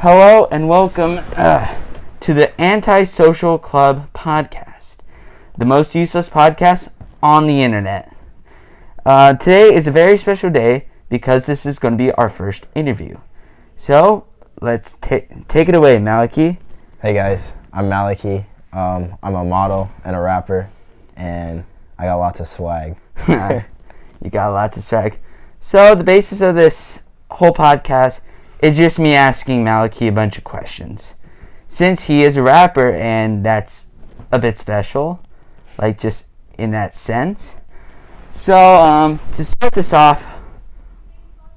Hello and welcome to the Antisocial Club podcast, the most useless podcast on the internet. Today is a very special day because this is going to be our first interview. So let's take it away, Malachy. Hey guys, I'm Malachy. I'm a model and a rapper, and I got lots of swag. You got lots of swag. So the basis of this whole podcast is just me asking Malachy a bunch of questions. Since he is a rapper, and that's a bit special, like just in that sense. So, to start this off,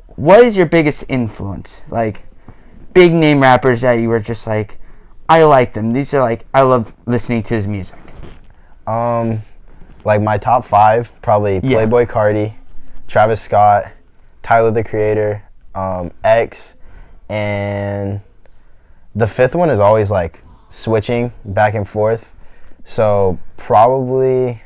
what is your biggest influence? Like, big name rappers that you were just like, I like them. These are like, I love listening to his music. Like my top 5, probably Playboy Carti, Travis Scott, Tyler the Creator, X, and the 5th one is always like switching back and forth. So probably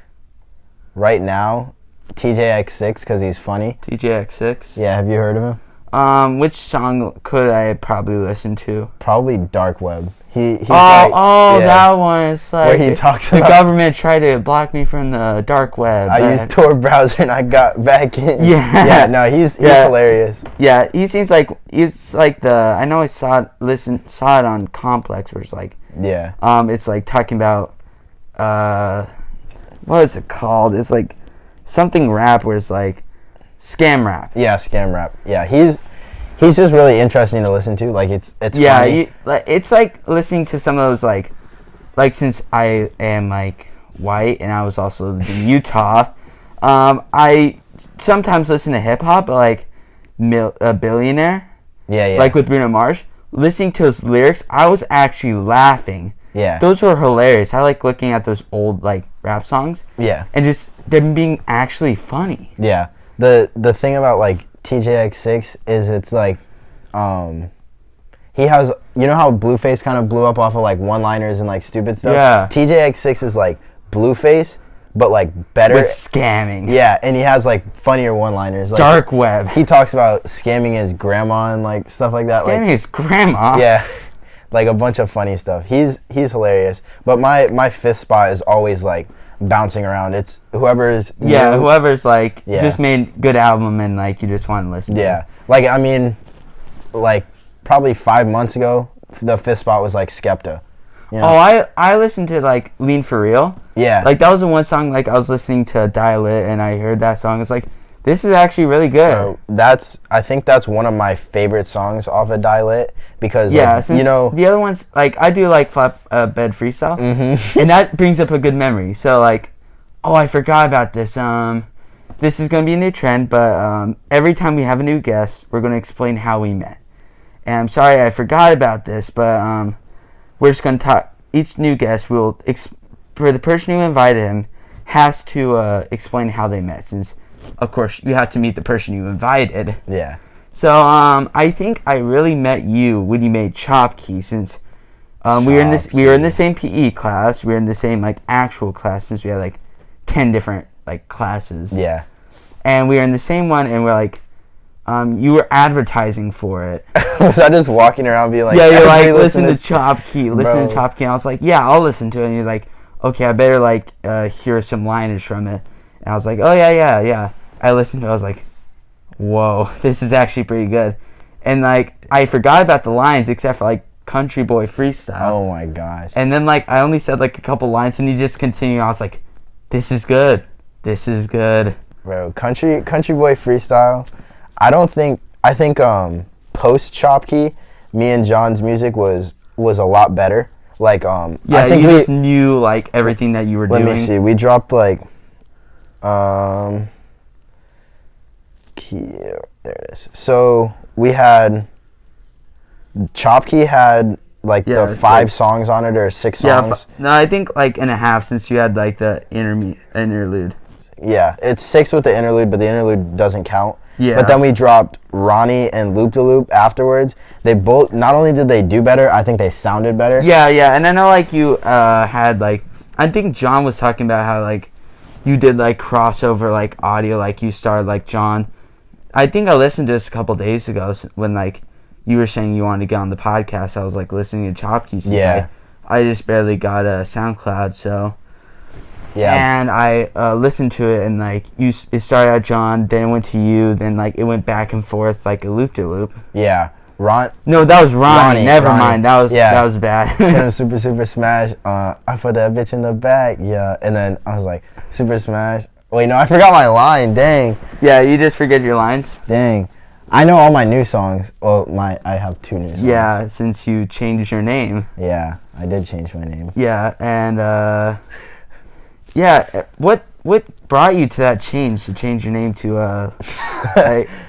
right now, TJX6 because he's funny. TJX6? Yeah, have you heard of him? Which song could I probably listen to? Probably Dark Web. He's that one is like where he talks the about government tried to block me from the dark web. I used Tor browser and I got back in. Yeah. No, he's hilarious. Yeah, he seems like it's like I know I saw it on Complex where it's like it's like talking about what is it called? It's like something rap where it's like scam rap. Yeah, scam rap. Yeah, he's just really interesting to listen to. Like it's funny. It's like listening to some of those like since I am like white and I was also in Utah, I sometimes listen to hip hop, but like a Billionaire. Yeah. Like with Bruno Mars, listening to his lyrics, I was actually laughing. Yeah. Those were hilarious. I like looking at those old like rap songs. Yeah. And just them being actually funny. Yeah. The thing about like TJX6 is it's like he has, you know how Blueface kind of blew up off of like one-liners and like stupid stuff? Yeah. TJX6 is like Blueface but like better with scamming. Yeah, and he has like funnier one-liners. Like, dark web. He talks about scamming his grandma and like stuff like that. Scamming his grandma? Yeah. Like a bunch of funny stuff. He's hilarious. But my 5th spot is always like bouncing around. It's whoever's like just made good album and like you just want to listen to. Yeah. Like I mean, like probably 5 months ago, the 5th spot was like Skepta. You know? Oh, I listened to like Lean for Real. Yeah. Like that was the one song like I was listening to Dial It and I heard that song. It's like this is actually really good. I think that's one of my favorite songs off of Dial It because like, you know the other ones like I do like Flap Bed Freestyle, and that brings up a good memory. So like, I forgot about this. This is gonna be a new trend, but every time we have a new guest, we're gonna explain how we met. And I'm sorry I forgot about this, but we're just gonna talk. Each new guest will for the person who invited him has to explain how they met, since of course you have to meet the person you invited. Yeah. So I think I really met you when you made Chop Key, since we were in the same PE class. We were in the same like actual class, since we had like 10 different like classes. Yeah. And we were in the same one, and we're like, you were advertising for it. Was I just walking around being like, yeah, you're like, listen to Chop Key, listen to Chop Key. And I was like, yeah, I'll listen to it. And you're like, okay, I better like hear some liners from it. And I was like, oh yeah. I listened to it. I was like, whoa, this is actually pretty good. And like, I forgot about the lines except for like Country Boy Freestyle. Oh my gosh. And then like, I only said like a couple lines, and you just continued. I was like, this is good. Bro, Country Boy Freestyle. I think post Chop Key, me and John's music was a lot better. Like yeah, I think you just knew like everything that you were doing. Let me see. We dropped like there it is. So we had Chop Key had like the 5 songs on it or 6 songs. No, I think like and a half, since you had like the interlude. Yeah, it's 6 with the interlude, but the interlude doesn't count. Yeah. But then we dropped Ronnie and Loop de Loop afterwards. They both, not only did they do better, I think they sounded better. Yeah, and I know like you had like, I think John was talking about how like you did like crossover like audio, like you started like John. I think I listened to this a couple days ago when like you were saying you wanted to get on the podcast, I was like listening to Chopkey. Yeah. I just barely got a SoundCloud, so. Yeah. And I listened to it, and like it started out John, then it went to you, then like it went back and forth like a loop-de-loop. Yeah. No, that was Ronnie. Never mind. That was bad. Him Super Smash. I put that bitch in the back. Yeah. And then I was like, Super Smash. Wait, no, I forgot my line. Dang. Yeah, you just forget your lines. Dang. I know all my new songs. Well, I have 2 new songs. Yeah, since you changed your name. Yeah, I did change my name. Yeah, and yeah, what brought you to that change? To change your name to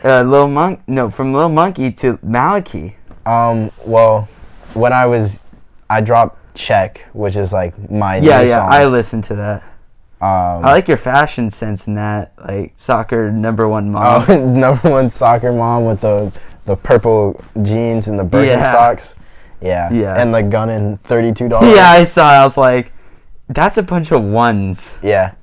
Lil Monk? No, from Lil Monkey to Malachy. Well, when I dropped Check, which is like my new song. I listened to that. I like your fashion sense in that, like soccer #1 mom. #1 soccer mom with the purple jeans and the Birkenstocks. Yeah. And the gun in $32. Yeah, I saw. I was like, that's a bunch of ones. Yeah,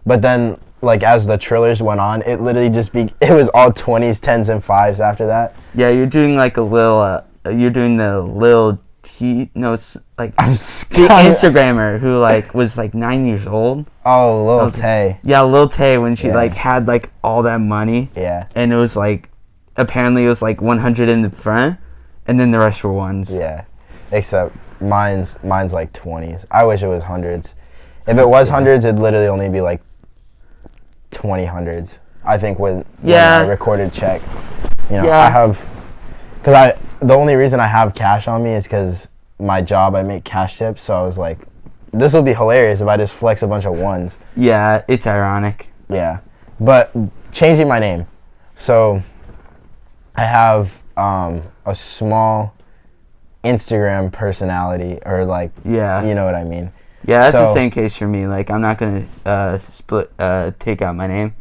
but then like as the Trillers went on, it literally it was all 20s, 10s, and 5s after that. Yeah, you're doing like a little. You're doing the Lil T. No, it's like the Instagrammer who like was like 9 years old. Oh, Lil Tay. Yeah, Lil Tay when she like had like all that money. Yeah. And it was like, apparently it was like 100 in the front, and then the rest were ones. Yeah, except mine's like 20s. I wish it was hundreds. If it was hundreds, it'd literally only be like 20 hundreds. I think when I recorded Check. You know, I have, the only reason I have cash on me is because my job, I make cash tips. So I was like, this will be hilarious if I just flex a bunch of ones. Yeah, it's ironic. Yeah, but changing my name. So I have a small Instagram personality, or like, you know what I mean. Yeah, that's the same case for me. Like, I'm not gonna take out my name,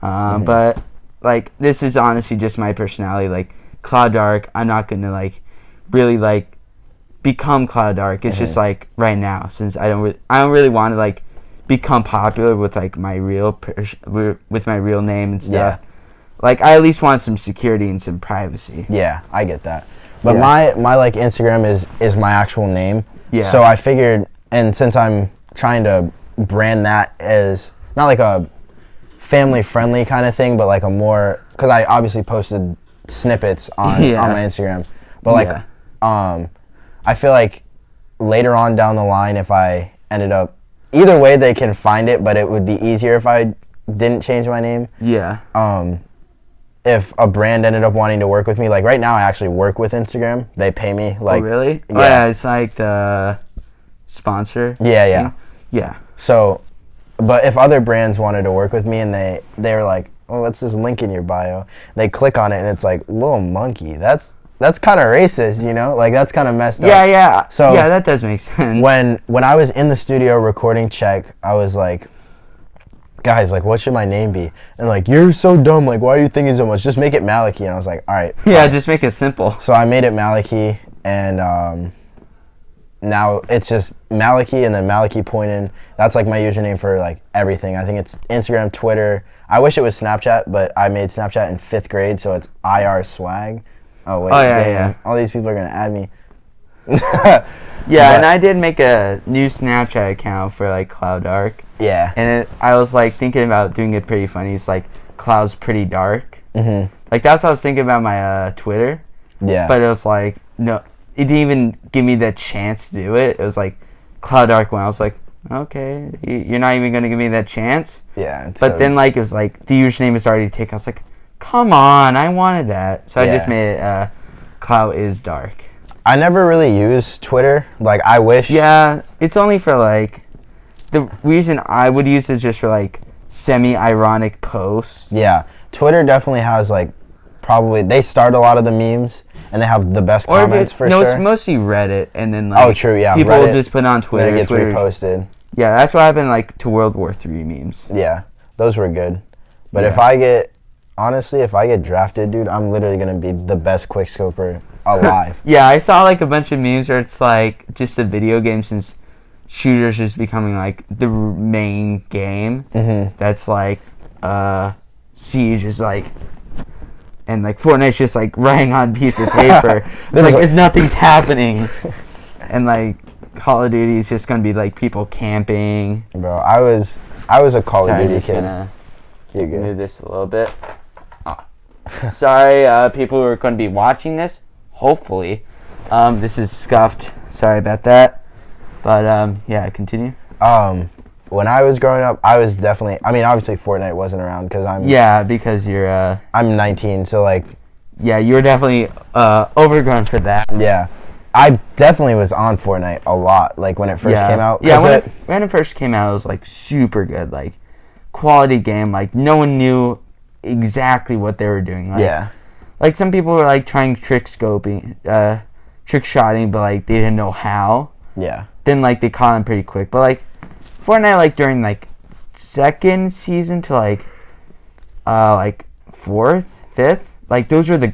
but like this is honestly just my personality. Like Cloud Dark, I'm not gonna like really like become Cloud Dark. It's just like right now, since I don't really want to like become popular with like my real with my real name and stuff. Yeah. Like I at least want some security and some privacy. Yeah, I get that. But my like Instagram is my actual name. Yeah. So I figured, and since I'm trying to brand that as not like a family friendly kind of thing, but like a more, because I obviously posted snippets on my Instagram, but like I feel like later on down the line, if I ended up, either way they can find it, but it would be easier if I didn't change my name. Yeah. If a brand ended up wanting to work with me, like right now I actually work with Instagram. They pay me like. Oh really? Yeah. Oh yeah, it's like the sponsor. Yeah. Yeah. So, but if other brands wanted to work with me and they were like, oh, what's this link in your bio? They click on it and it's like, Little Monkey. That's kind of racist, you know? Like that's kind of messed up. Yeah. So yeah, that does make sense. When I was in the studio recording Check, I was like, guys, like, what should my name be? And like, you're so dumb. Like, why are you thinking so much? Just make it Malachy. And I was like, all right. Yeah, just make it simple. So I made it Malachy, and now it's just Malachy and then Malachy Pointin. That's like my username for like everything. I think it's Instagram, Twitter. I wish it was Snapchat, but I made Snapchat in 5th grade, so it's IR Swag. Oh wait, damn. All these people are gonna add me. Yeah, and I did make a new Snapchat account for like Cloud Dark. Yeah. And I was like thinking about doing it pretty funny. It's like Cloud's pretty dark. Mm-hmm. Like that's what I was thinking about my Twitter. Yeah. But it was like, no, it didn't even give me the chance to do it. It was like Cloud Dark when I was like, okay, you're not even gonna give me that chance. Yeah. But then like it was like the username is already taken. I was like, come on, I wanted that. So I just made it Cloud is Dark. I never really used Twitter. Like I wish. Yeah, it's only for like, the reason I would use it is just for like semi-ironic posts. Yeah, Twitter definitely has like, probably they start a lot of the memes and they have the best comments for sure. No, it's mostly Reddit, and then like true, yeah, people Reddit, just put on Twitter. Then it gets Twitter reposted. Yeah, that's what happened like to World War III memes. Yeah, those were good. But if I get drafted, dude, I'm literally gonna be the best quickscoper alive. Yeah, I saw like a bunch of memes where it's like just a video game, since shooters is becoming like the main game. Mm-hmm. That's like Siege is like and like Fortnite's just like writing on a piece of paper. It's nothing's happening, and like Call of Duty is just gonna be like people camping. Bro, I was a Call of Duty kid. You're good. Move this a little bit. Oh. Sorry, people who are going to be watching this. Hopefully, this is scuffed. Sorry about that. But yeah, continue. When I was growing up, I was definitely. I mean, obviously Fortnite wasn't around because I'm. Yeah, because you're. I'm 19, so like. Yeah, you were definitely overgrown for that. Yeah, I definitely was on Fortnite a lot, like when it first came out. Yeah, when it first came out, it was like super good, like quality game. Like no one knew exactly what they were doing. Like, yeah. Like some people were like trying trick shotting, but like they didn't know how. Yeah. Then like they caught on pretty quick, but like Fortnite, like during like second season to like fourth, fifth, like those were the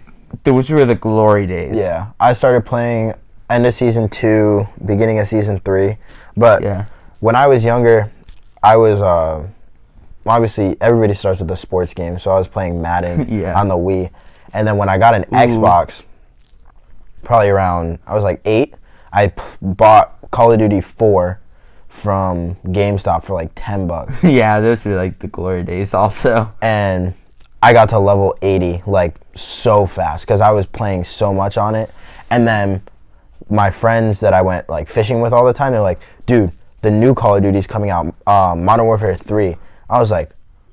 glory days. Yeah, I started playing end of season 2, beginning of season 3, but when I was younger, I was obviously everybody starts with a sports game, so I was playing Madden on the Wii, and then when I got an Xbox, probably around I was like 8, I bought Call of Duty 4 from GameStop for like $10. Yeah, those were like the glory days also. And I got to level 80 like so fast because I was playing so much on it. And then my friends that I went like fishing with all the time, they're like, dude, the new Call of Duty's coming out, Modern Warfare 3. I was like,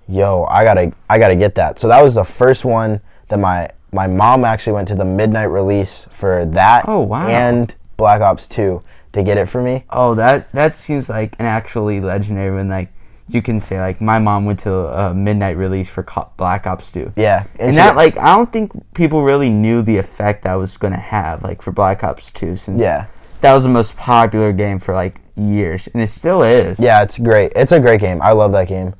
yo, I gotta get that. So that was the first one that my mom actually went to the midnight release for that. Oh, wow. And Black Ops 2 to get it for me. Oh, that seems like an actually legendary when like you can say like my mom went to a midnight release for Black Ops 2. Yeah. And that like I don't think people really knew the effect that was going to have like for Black Ops 2 since that was the most popular game for like years and it still is. Yeah, it's great. It's a great game. I love that game.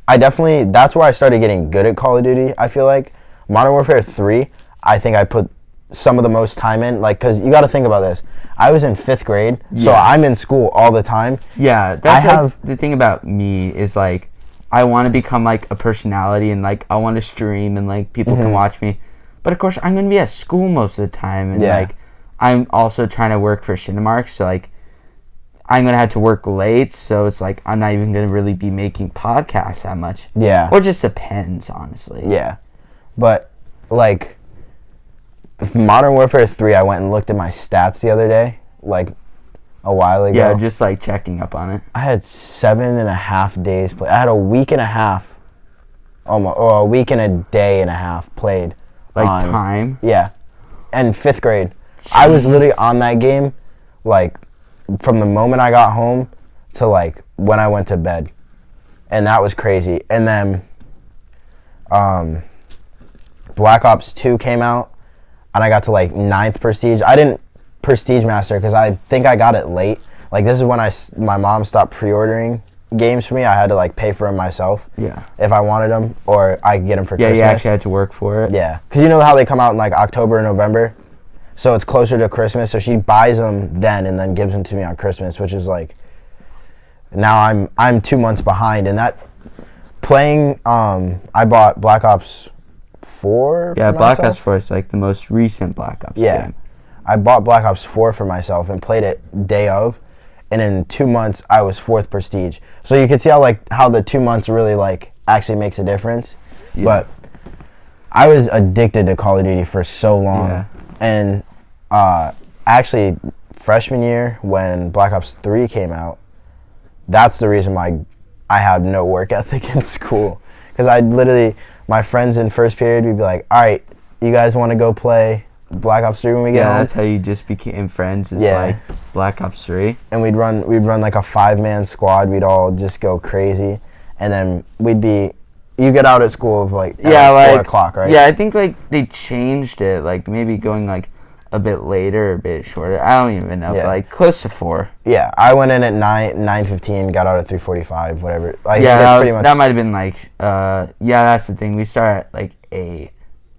That's where I started getting good at Call of Duty. I feel like Modern Warfare 3, I think I put some of the most time in, like, because you got to think about this. I was in 5th grade, so I'm in school all the time. Yeah, that's the thing about me is, like, I want to become, like, a personality, and, like, I want to stream, and, like, people can watch me. But, of course, I'm going to be at school most of the time, and, like, I'm also trying to work for Cinemark, so, like, I'm going to have to work late, so it's, like, I'm not even going to really be making podcasts that much. Yeah. Or just depends, honestly. Yeah. But, like, Modern Warfare 3, I went and looked at my stats the other day, like a while ago. Yeah, just like checking up on it. I had 7.5 days played. I had a week and a half, almost, or a week and a day and a half played. Like time? Yeah. And 5th grade. Jeez. I was literally on that game, like, from the moment I got home to, like, when I went to bed. And that was crazy. And then Black Ops 2 came out. And I got to like 9th Prestige. I didn't Prestige Master because I think I got it late. Like this is when my mom stopped pre-ordering games for me. I had to like pay for them myself. Yeah. If I wanted them, or I could get them for Christmas. Yeah, you actually had to work for it. Yeah, because you know how they come out in like October and November, so it's closer to Christmas. So she buys them then and then gives them to me on Christmas, which is like. Now I'm 2 months behind, and that playing. I bought Black Ops 4 Yeah, for Black myself. Ops 4 is like the most recent Black Ops game. I bought Black Ops 4 for myself and played it day of, and in 2 months I was 4th Prestige. So you can see how the 2 months really like actually makes a difference. Yeah. But I was addicted to Call of Duty for so long. Yeah. And actually freshman year when Black Ops 3 came out, that's the reason why I had no work ethic in school. Because I literally, my friends in first period, we'd be like, all right, you guys want to go play Black Ops 3 when we get home? Yeah, that's how you just became friends, is like Black Ops 3. And we'd run like a 5-man squad. We'd all just go crazy. And then you get out at school of like, like 4 o'clock, right? Yeah, I think like they changed it, like maybe going like a bit later, a bit shorter. I don't even know, but like close to 4. Yeah, I went in at 9:15, got out at 3:45, whatever. Like, yeah, pretty much. That might have been like, that's the thing. We start at like 8.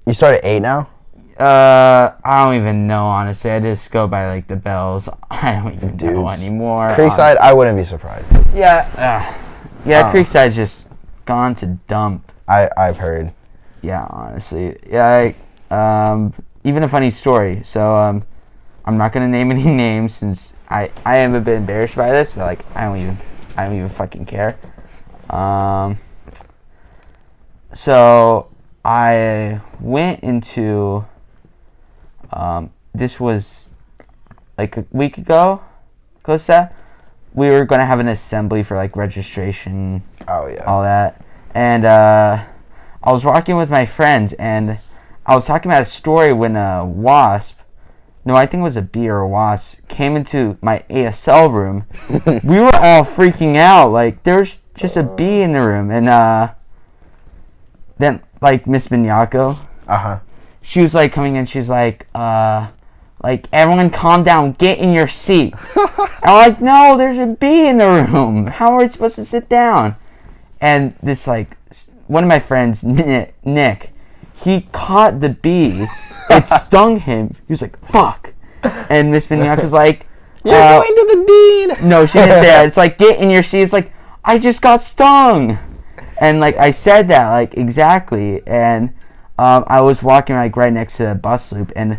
You start at 8 now? I don't even know, honestly. I just go by like the bells. I don't even know anymore. Creekside, I wouldn't be surprised. Yeah, Creekside's just gone to dump. I've heard. Yeah, honestly. Yeah, even a funny story. So, I'm not gonna name any names since I am a bit embarrassed by this, but like I don't even fucking care. So I went into this was like a week ago, close to that. We were gonna have an assembly for like registration. Oh yeah. All that, and I was walking with my friends, and I was talking about a story when a wasp. No, I think it was a bee or a wasp came into my ASL room. We were all freaking out. Like, there's just a bee in the room. And then, like, Miss Binyako, she was, like, coming in. She's like, everyone calm down. Get in your seats. I'm like, no, there's a bee in the room. How are we supposed to sit down? And this, like, one of my friends, Nick, he caught the bee. It stung him. He was like, fuck. And Miss Vignacca's like, you're going to the dean. No, she didn't say that. It's like, get in your seat. It's like, I just got stung. And like, I said that, like, exactly. And I was walking like right next to the bus loop, and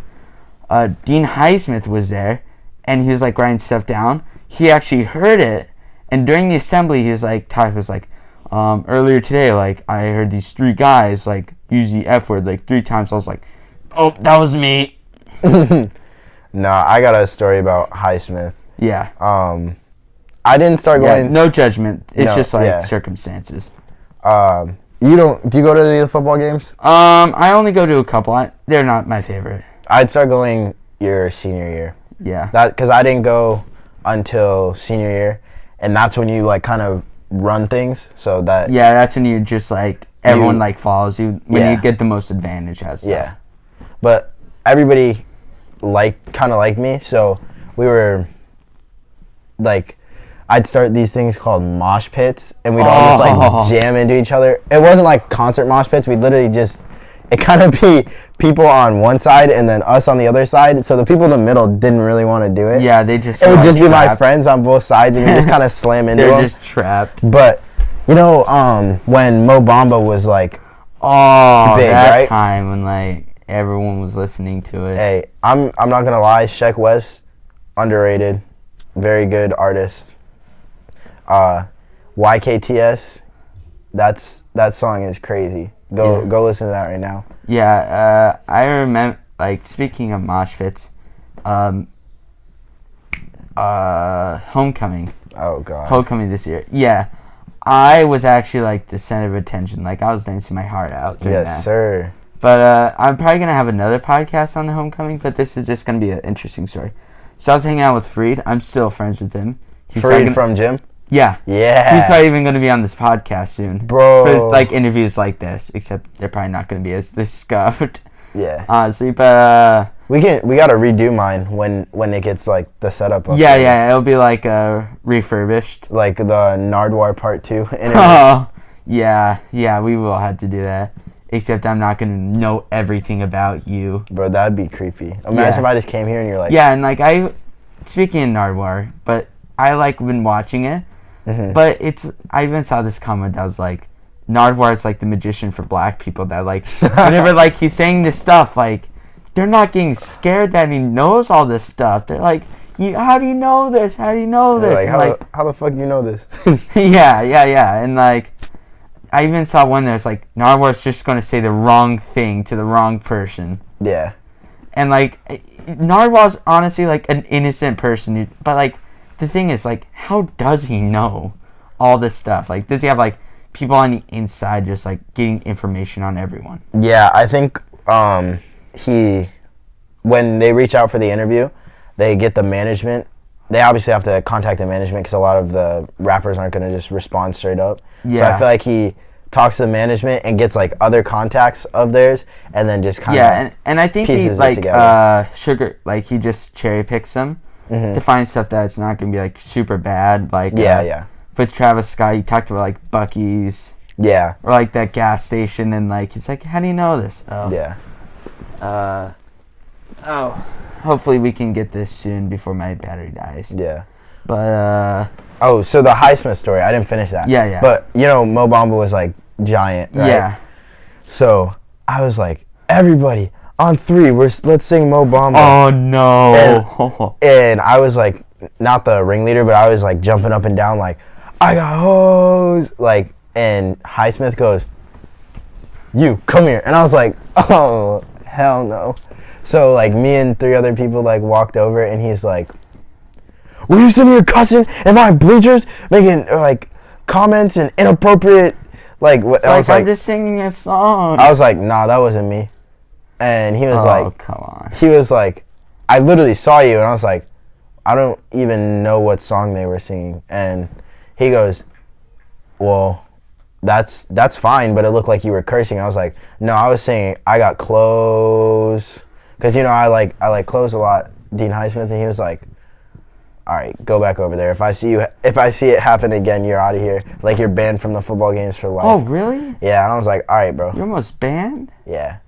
Dean Highsmith was there, and he was like writing stuff down. He actually heard it, and during the assembly, he was like, earlier today, like, I heard these 3 guys like use the F word like 3 times. I was like, oh, that was me. No, I got a story about Highsmith. Yeah. I didn't start going. Yeah, no judgment. It's just like circumstances. Do you go to the football games? I only go to a couple. They're not my favorite. I'd start going your senior year. Yeah. Because I didn't go until senior year, and that's when you like kind of run things. So that. Yeah, that's when you just like everyone like follows you when you get the most advantage as stuff. Yeah. But everybody kind of liked me, so we were like, I'd start these things called mosh pits, and we'd all just like jam into each other. It wasn't like concert mosh pits. We'd literally it kind of be people on one side and then us on the other side. So the people in the middle didn't really want to do it. Yeah, it would just be my friends on both sides, and we just kind of slam into them. They're just trapped. But you know, when Mo Bamba was like, big, that right? time when like everyone was listening to it. Hey, I'm not gonna lie, Sheck West, underrated, very good artist. YKTS, that song is crazy. Go listen to that right now. Yeah, I remember, like, speaking of mosh pits, Homecoming. Oh god. Homecoming this year. Yeah, I was actually like the center of attention. Like, I was dancing my heart out during that. Yes, sir. But I'm probably gonna have another podcast on the Homecoming, but this is just gonna be an interesting story. So I was hanging out with Freed. I'm still friends with him. Freed from gym? Yeah. Yeah. He's probably even going to be on this podcast soon. Bro. For, like, interviews like this, except they're probably not going to be as this scuffed. Yeah. Honestly, but, we got to redo mine when it gets, like, the setup up. Yeah, it'll be, like, refurbished. Like the Nardwuar Part 2 interview. Oh, yeah, we will have to do that. Except I'm not going to know everything about you. Bro, that'd be creepy. Imagine if I just came here and you're like... Yeah, and, like, speaking of Nardwuar, but I, like, been watching it. Mm-hmm. But I even saw this comment that was like, Nardwuar is like the magician for black people that like, whenever like he's saying this stuff, like, they're not getting scared that he knows all this stuff. They're like, how do you know this? How do you know this? Like, how the fuck do you know this? Yeah. And like, I even saw one that's like, Nardwuar's just going to say the wrong thing to the wrong person. Yeah. And like, Nardwuar's honestly like an innocent person, but like, the thing is, like, how does he know all this stuff? Like, does he have, like, people on the inside just, like, getting information on everyone? Yeah, I think when they reach out for the interview, they get the management. They obviously have to contact the management because a lot of the rappers aren't going to just respond straight up. Yeah. So I feel like he talks to the management and gets, like, other contacts of theirs and then just kind of and I think he, like, he just cherry picks them. Mm-hmm. To find stuff that's not going to be, like, super bad. Like, with Travis Scott, he talked about, like, Buc-ee's. Yeah. Or, like, that gas station, and, like, he's like, how do you know this? Oh. Yeah. Hopefully we can get this soon before my battery dies. Yeah. But, so the Highsmith story, I didn't finish that. Yeah. But, you know, Mo Bamba was, like, giant, right? Yeah. So, I was like, everybody on 3, let's sing Mo Bamba. Oh no! And I was like, not the ringleader, but I was like jumping up and down like, I got hoes, like. And Highsmith goes, you come here, and I was like, oh hell no. So like me and 3 other people like walked over, and he's like, were you sitting here cussing in my bleachers, making like comments and inappropriate, like what? I was like, I'm just singing a song. I was like, nah, that wasn't me. And he was like, come on. He was like, I literally saw you, and I was like, I don't even know what song they were singing. And he goes, well, that's fine, but it looked like you were cursing. I was like, no, I was saying I got clothes, because you know I like clothes a lot, Dean Highsmith. And he was like, all right, go back over there. If I see it happen again, you're out of here. Like, you're banned from the football games for life. Oh, really? Yeah, and I was like, all right, bro. You're almost banned? Yeah.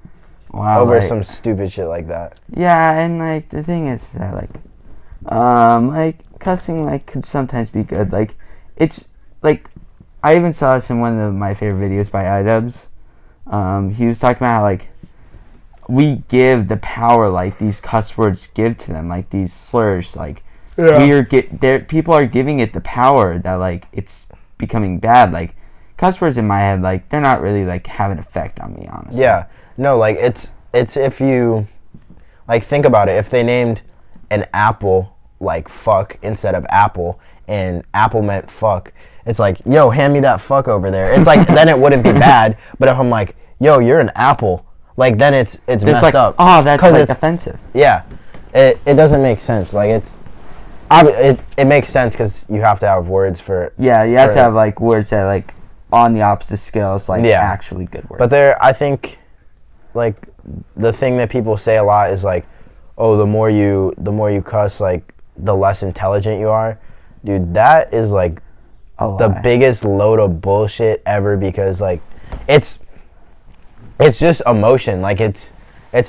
Wow. Over some stupid shit like that. Yeah, and like the thing is that like cussing like could sometimes be good. Like, it's like I even saw this in one of my favorite videos by iDubbbz. He was talking about how like we give the power like these cuss words give to them, like these slurs, like. Yeah. People are giving it the power that like it's becoming bad. Like, cuss words in my head, like they're not really like have an effect on me, honestly. Yeah, no, like it's if you like think about it, if they named an apple like fuck instead of apple, and apple meant fuck, it's like, yo, hand me that fuck over there. It's like then it wouldn't be bad. But if I'm like, yo, you're an apple, like then it's messed like, up. Oh, that's like it's offensive. Yeah, it doesn't make sense. Like it makes sense because you have to have words for. Yeah, you have to have like words that like on the opposite scales, like actually good words. But I think, like the thing that people say a lot is like, oh, the more you cuss, like the less intelligent you are. Dude, that is like the biggest load of bullshit ever, because like it's just emotion. Like it's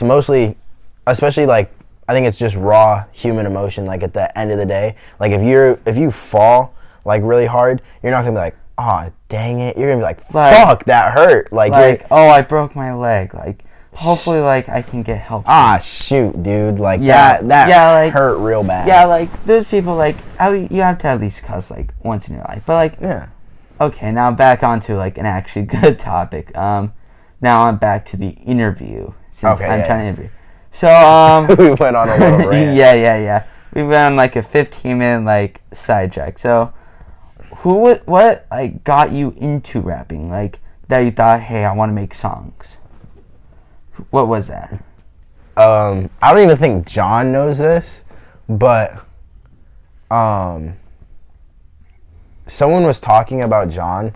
mostly, especially like. I think it's just raw human emotion. Like at the end of the day, like if you fall like really hard, you're not gonna be like, oh dang it. You're gonna be like, fuck, that hurt. Like oh, I broke my leg. Like hopefully like I can get help. Ah shoot, dude. Like that like, hurt real bad. Yeah, like those people like you have to at least cuss like once in your life. But like yeah. Okay, now back onto like an actually good topic. Now I'm back to the interview since I'm trying to interview. So we went on a little rant. Yeah. We went on like a 15-minute like sidetrack. So what like got you into rapping? Like that you thought, hey, I want to make songs. What was that? I don't even think John knows this, but someone was talking about John,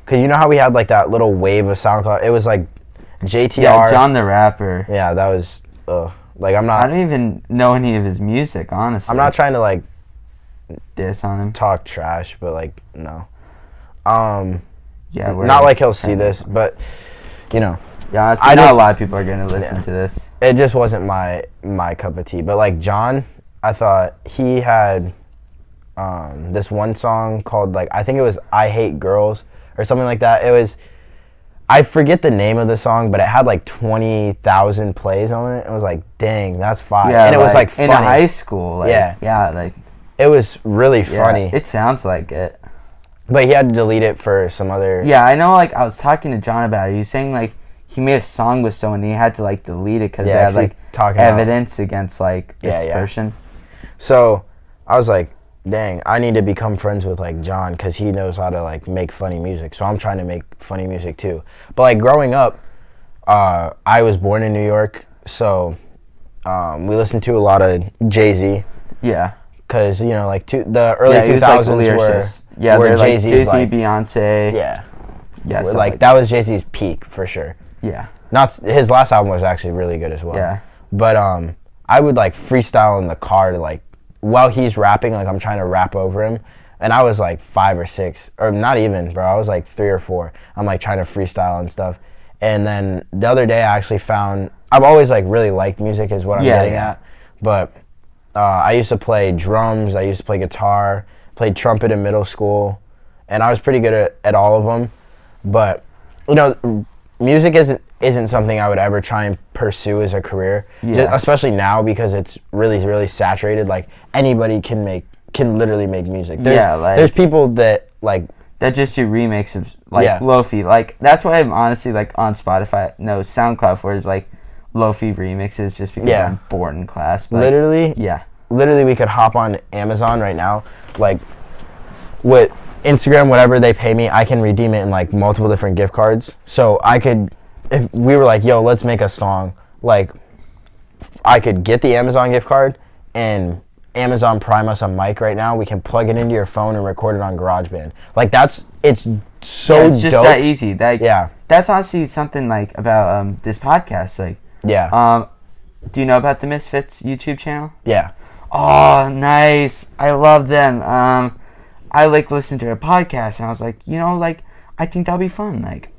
because you know how we had like that little wave of SoundCloud. It was like JTR. Yeah, John the Rapper. Yeah, that was. Like I'm not. I don't even know any of his music, honestly. I'm not trying to like diss on him. Talk trash, but like no. Yeah, not like he'll see this, but you know. Yeah, I know a lot of people are gonna listen to this. It just wasn't my cup of tea. But like John, I thought he had this one song called like I think it was I Hate Girls or something like that. It was. I forget the name of the song, but it had like 20,000 plays on it. It was like, dang, that's fire. Yeah, and it was like funny. In high school. Like, yeah, like it was really funny. It sounds like it. But he had to delete it for some other. Yeah, I know. Like I was talking to John about it. He was saying like he made a song with someone and he had to like delete it because they had like evidence against like this person. So I was like, dang, I need to become friends with like John because he knows how to like make funny music. So I'm trying to make funny music too. But like growing up, I was born in New York, so we listened to a lot of Jay-Z. Yeah. Because you know, like the early 2000s were Jay-Z's like Beyonce. Yeah. Yeah. Like that was Jay-Z's peak for sure. Yeah. Not his last album was actually really good as well. Yeah. But I would like freestyle in the car to like. While he's rapping, like I'm trying to rap over him, and I was like 5 or 6, or not even, bro. I was like 3 or 4. I'm like trying to freestyle and stuff, and then the other day I actually found I've always like really liked music, is what I'm getting at. But I used to play drums, I used to play guitar, played trumpet in middle school, and I was pretty good at all of them. But you know, music isn't something I would ever try and pursue as a career. Yeah. Especially now because it's really, really saturated. Like anybody can literally make music. There's people that like that just do remixes like lo-fi. Like that's why I'm honestly like on Spotify, no SoundCloud for is like lo-fi remixes just because I'm bored in class. But, literally we could hop on Amazon right now, like with Instagram, whatever they pay me, I can redeem it in like multiple different gift cards. So I could, if we were like, yo, let's make a song, like I could get the Amazon gift card and Amazon Prime us a mic right now. We can plug it into your phone and record it on GarageBand. Like it's so it's just dope. that easy. Like, that's honestly something like about this podcast. Like, do you know about the Misfits YouTube channel? Yeah. Oh, nice. I love them. I like listened to their podcast and I was like, like I think that'll be fun. Like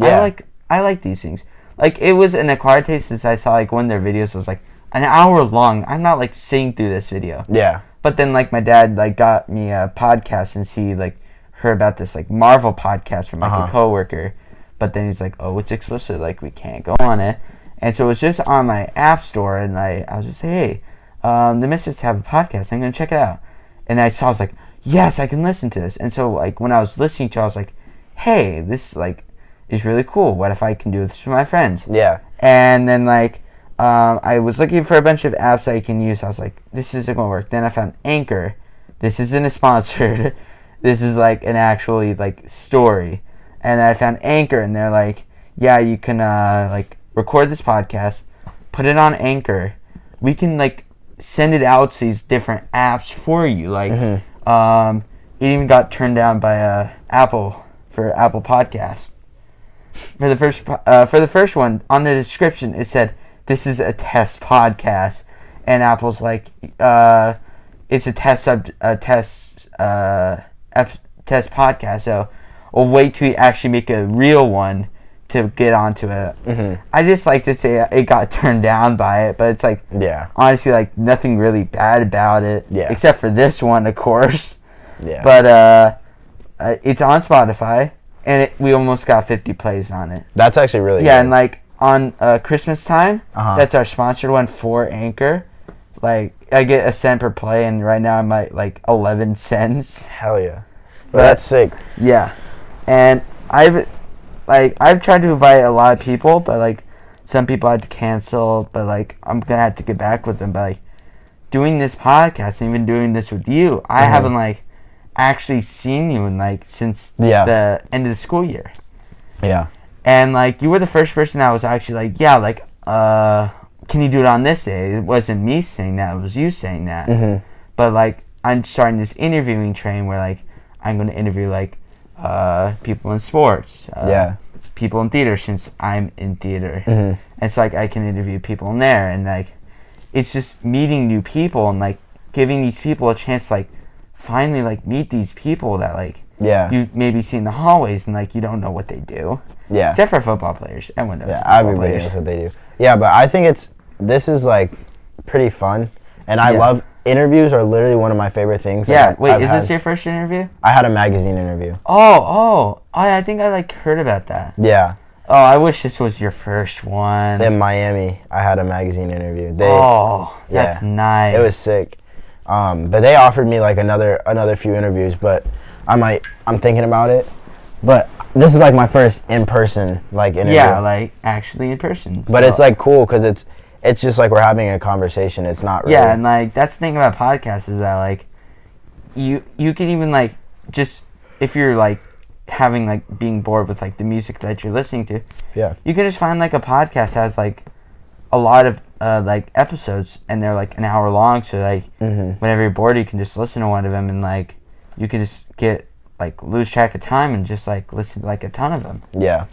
I like these things. Like it was an acquired taste since I saw like one of their videos was like an hour long. I'm not like sitting through this video. Yeah. But then like my dad like got me a podcast since he like heard about this like Marvel podcast from like a coworker. But then he's like, oh, it's explicit. Like we can't go on it. And so it was just on my app store and I was just hey, the Misfits have a podcast. I'm gonna check it out. And I was like, yes, I can listen to this. And so like when I was listening to it, I was like, hey, this like is really cool. What if I can do this for my friends? Yeah. And then like I was looking for a bunch of apps I can use. I was like, this isn't gonna work. Then I found Anchor. This isn't a sponsored. This is like an actually like story. And I found Anchor and they're like, yeah, you can like record this podcast, put it on Anchor. We can like send it out to these different apps for you. Like it even got turned down by Apple for Apple Podcast. For the first one, on the description it said this is a test podcast, and Apple's like it's a test podcast. So we'll wait till we actually make a real one to get onto it. I just like to say it got turned down by it, but it's like honestly like nothing really bad about it, except for this one, of course. But it's on Spotify, and we almost got 50 plays on it. That's actually really good. And like on Christmas time, that's our sponsored one for Anchor. Like I get a cent per play, and right now I'm at like 11 cents. Hell yeah. But that's sick. Yeah. And I've tried to invite a lot of people, but like some people had to cancel, but like I'm gonna have to get back with them. But like doing this podcast and even doing this with you, I haven't like actually seen you in like since the end of the school year. Yeah. And like you were the first person that was actually like, can you do it on this day? It wasn't me saying that, it was you saying that. But like I'm starting this interviewing train where like I'm gonna interview like people in sports, people in theater since I'm in theater, and so like I can interview people in there, and like it's just meeting new people and like giving these people a chance to like finally like meet these people that like you maybe see in the hallways and like you don't know what they do, except for football players. Everyone knows everybody knows what they do. But I think this is like pretty fun, and I love interviews are literally one of my favorite things. Wait, is this your first interview? I had a magazine interview. I think I like heard about that. Yeah. Oh, I wish this was your first one. In Miami, I had a magazine interview. That's nice. It was sick. But they offered me like another few interviews, but I'm thinking about it. But this is like my first in-person like interview. Yeah, like actually in person. But it's like cool because it's just like we're having a conversation. It's not really. Yeah, and like that's the thing about podcasts is that like you can even like just if you're like having like being bored with like the music that you're listening to, you can just find like a podcast that has like a lot of like episodes and they're like an hour long, so like whenever you're bored you can just listen to one of them and like you can just get like lose track of time and just like listen to like a ton of them. But yeah,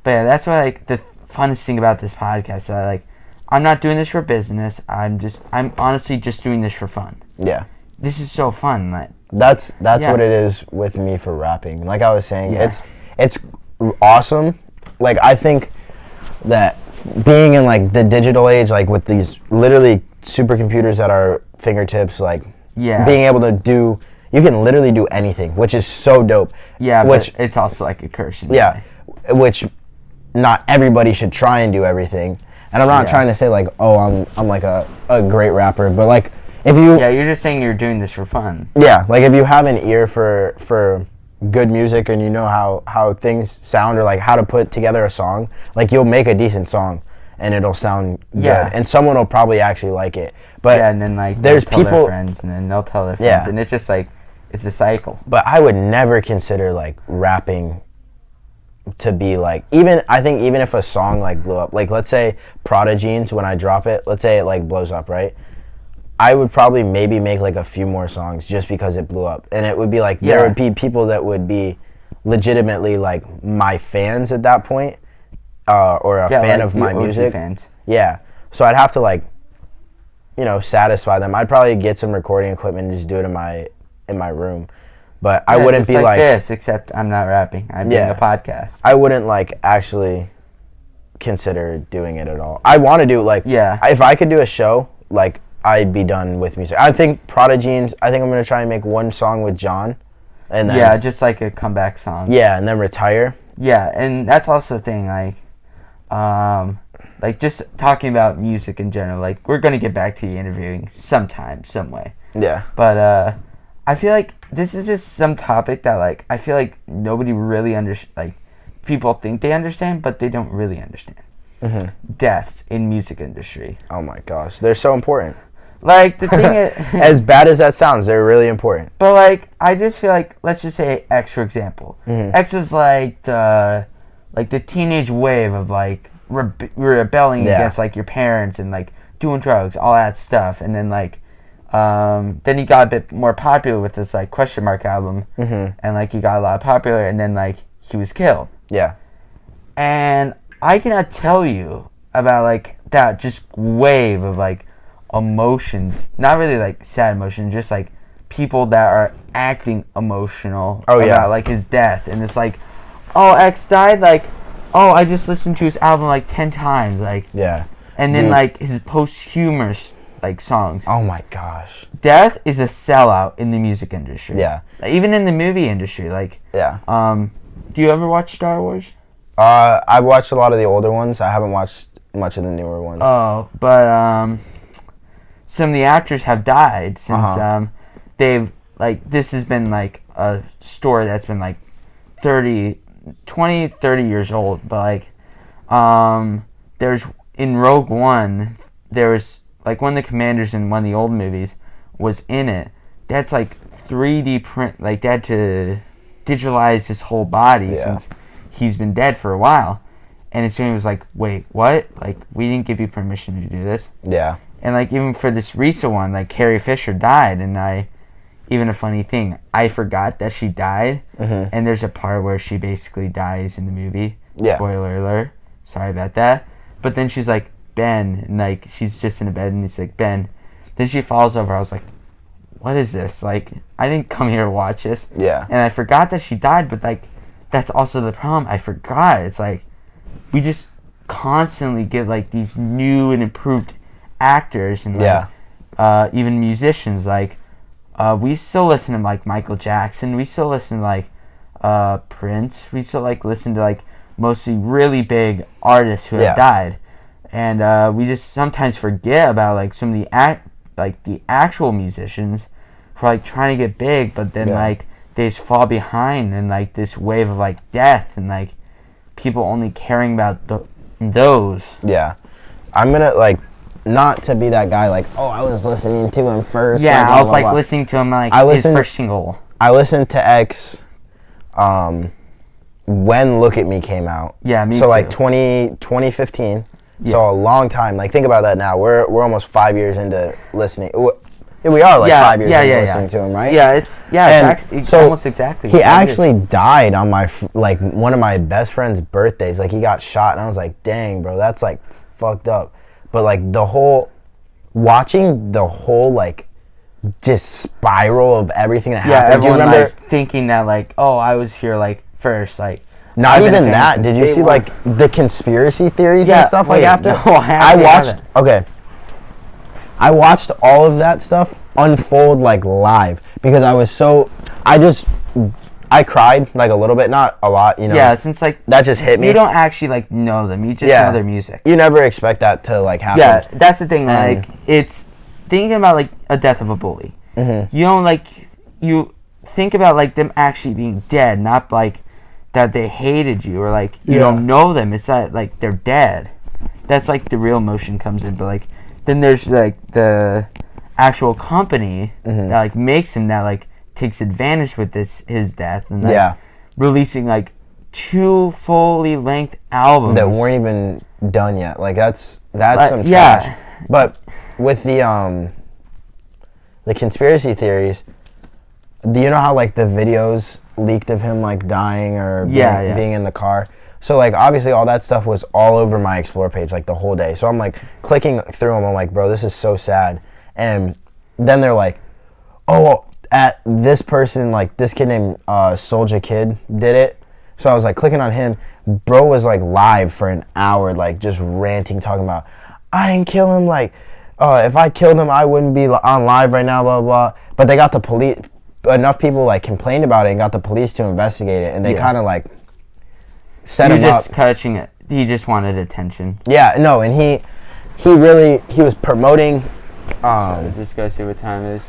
that's why like the funnest thing about this podcast is that like I'm not doing this for business. I'm honestly just doing this for fun. Yeah. This is so fun. Like, that's what it is with me for rapping. Like I was saying, it's awesome. Like I think that being in like the digital age, like with these literally supercomputers at our fingertips, like being able to you can literally do anything, which is so dope. Yeah, but it's also like a curse. Which not everybody should try and do everything. And I'm not trying to say like, oh, I'm like a great rapper, but like if you you're just saying you're doing this for fun. Yeah, like if you have an ear for good music and you know how things sound or like how to put together a song, like you'll make a decent song and it'll sound good and someone will probably actually like it. But and then like there's they'll tell people, their friends and then they'll tell their friends and it's just like it's a cycle. But I would never consider like rapping to be like, I think even if a song like blew up, like let's say Prodigy's, when I drop it, let's say it like blows up, right? I would probably maybe make like a few more songs just because it blew up. And it would be like, there would be people that would be legitimately like my fans at that point, or a fan of my music. Fans. Yeah. So I'd have to like, satisfy them. I'd probably get some recording equipment and just do it in my room. But I wouldn't be like this, except I'm not rapping. I'm doing a podcast. I wouldn't like actually consider doing it at all. I want to do like, if I could do a show, like I'd be done with music. I think Prodigy's, I think I'm going to try and make one song with John. And then, just like a comeback song. Yeah, and then retire. Yeah, and that's also the thing, like just talking about music in general, like we're going to get back to the interviewing sometime, some way. Yeah. But I feel like this is just some topic that like I feel like nobody really like people think they understand, but they don't really understand. Mm-hmm. Deaths in music industry. Oh my gosh, they're so important. Like the thing is, as bad as that sounds, they're really important. But like I just feel like, let's just say X for example. Mm-hmm. X was like the teenage wave of like rebelling against like your parents and like doing drugs, all that stuff, and then like then he got a bit more popular with this like Question Mark album, and like he got a lot popular, and then like he was killed. Yeah. And I cannot tell you about like that just wave of like emotions, not really like sad emotions, just like people that are acting emotional about like his death, and it's like, oh, X died, like, oh, I just listened to his album like 10 times, like, and then like his posthumous like songs. Oh my gosh, death is a sellout in the music industry. Yeah, like, even in the movie industry, like, do you ever watch Star Wars? I've watched a lot of the older ones. I haven't watched much of the newer ones. Oh, but some of the actors have died since they've like, this has been like a story that's been like 30 years old, but like there's in Rogue One, there was like one of the commanders in one of the old movies was in it. That's like 3D print, like they had to digitalize his whole body since he's been dead for a while. And his family was like, wait, what? Like, we didn't give you permission to do this. Yeah. And like even for this recent one, like Carrie Fisher died, and even a funny thing, I forgot that she died, and there's a part where she basically dies in the movie. Yeah. Spoiler alert. Sorry about that. But then she's like, Ben, and like she's just in a bed, and he's like, Ben. Then she falls over. I was like, what is this? Like, I didn't come here to watch this. Yeah. And I forgot that she died, but like that's also the problem. I forgot. It's like we just constantly get like these new and improved actors and like even musicians. Like we still listen to like Michael Jackson, we still listen to like Prince, we still like listen to like mostly really big artists who have died, and we just sometimes forget about like some of the actual musicians who are like trying to get big, but then like they just fall behind in like this wave of like death and like people only caring about those. Yeah, I'm gonna like, not to be that guy like, oh, I was listening to him first. Yeah, I was like listening to him like his first single. I listened to X when Look at Me came out. Yeah, me so too. Like 2015. Yeah. So a long time. Like think about that now. We're almost 5 years into listening. We are like 5 years into listening to him, right? Yeah, it's almost exactly. He actually died on my like one of my best friend's birthdays. Like he got shot, and I was like, dang, bro, that's like fucked up. But like watching the whole like just spiral of everything that happened. Everyone, do you remember like, thinking that like, oh, I was here like first, like. Not even that. Did you see like the conspiracy theories and stuff like after? No, I watched. Okay. I watched all of that stuff unfold like live because I I cried like a little bit, not a lot, you know. Yeah, since like that just hit me. You don't actually like know them. You just know their music. You never expect that to like happen. Yeah, that's the thing. Like it's thinking about like a death of a bully. Mm-hmm. You don't like you think about like them actually being dead, not like that they hated you or like you don't know them. It's that like they're dead. That's like the real emotion comes in. But like then there's like the actual company that like makes him, that like takes advantage with his death and like releasing like 2 fully length albums that weren't even done yet. Like that's some trash. But with the conspiracy theories, do you know how like the videos leaked of him like dying or being in the car? So like obviously all that stuff was all over my Explore page like the whole day. So I'm like clicking through them. I'm like, bro, this is so sad. And then they're like, oh, at this person, like this kid named Soulja Kid did it. So I was like clicking on him. Bro was like live for an hour, like just ranting, talking about, I didn't kill him. Like, if I killed him, I wouldn't be on live right now, blah, blah. But they got the police, enough people like complained about it and got the police to investigate it. And they kind of like set him up. Catching it. He just wanted attention. Yeah, no, and he was promoting. Just go see what time it is.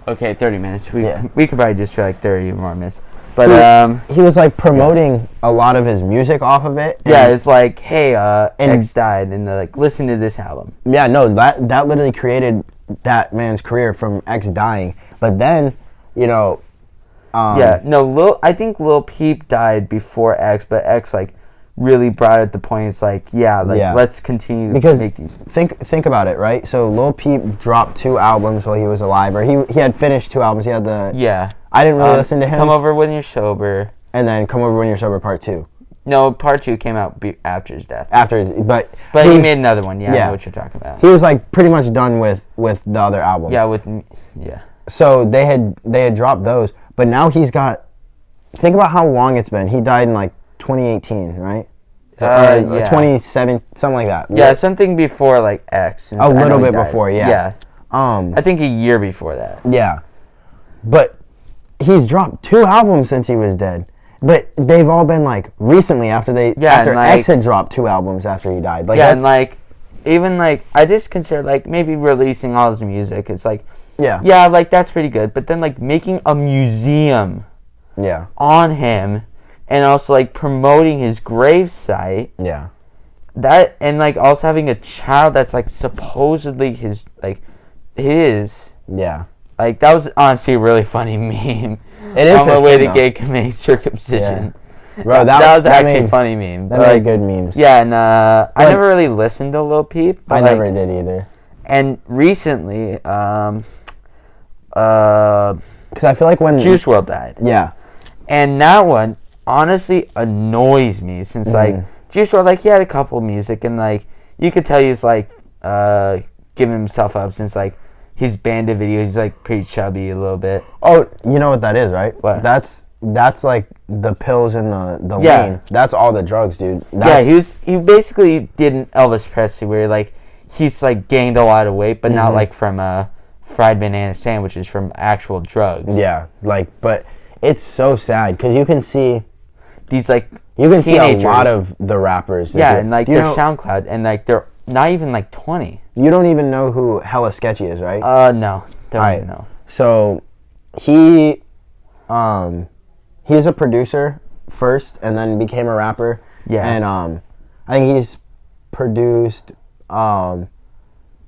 Okay, 30 minutes. We could probably just try like 30 more minutes. But he was like promoting a lot of his music off of it. Yeah, it's like, hey, X died, and they're like, listen to this album. Yeah, no, that literally created that man's career from X dying. But then, you know, I think Lil Peep died before X, but X like really brought it the point. It's like, let's continue because to make these. Think about it, right? So Lil Peep dropped 2 albums while he was alive, or he had finished 2 albums. He had the I didn't really listen to him. Come Over When You're Sober. And then Come Over When You're Sober Part 2. No, Part 2 came out after his death. But he made another one. Yeah, I know what you're talking about. He was like pretty much done with the other album. Yeah, So they had dropped those, but now he's got. Think about how long it's been. He died in like 2018, right? 27, something like that. Yeah, something before like X. A little bit before, yeah. I think a year before that. Yeah, but he's dropped 2 albums since he was dead. But they've all been like recently after X had dropped 2 albums after he died. Like even like I just consider like maybe releasing all his music. It's like like that's pretty good. But then like making a museum on him. And also, like, promoting his gravesite. Yeah. That, and, like, also having a child that's, like, supposedly his. Yeah. Like, that was honestly a really funny meme. It is. On the way to gay commit circumcision. Yeah. Bro, that was actually a funny meme. That made good memes. Yeah, and I never really listened to Lil Peep. I never did either. And recently, because I feel like when Juice WRLD died. Yeah. And that one honestly annoys me since like Juice WRLD, like he had a couple music and like you could tell he's like giving himself up since like his bandit video, he's like pretty chubby a little bit. Oh, you know what that is, right? What? That's like the pills and the lean. That's all the drugs, dude. He basically did an Elvis Presley where like he's like gained a lot of weight, but not like from fried banana sandwiches, from actual drugs. Yeah, like, but it's so sad because you can see these like see a lot of the rappers. And like their SoundCloud, and like they're not even like 20. You don't even know who Hella Sketchy is, right? No, don't even know. So he's a producer first, and then became a rapper. Yeah, and I think he's produced a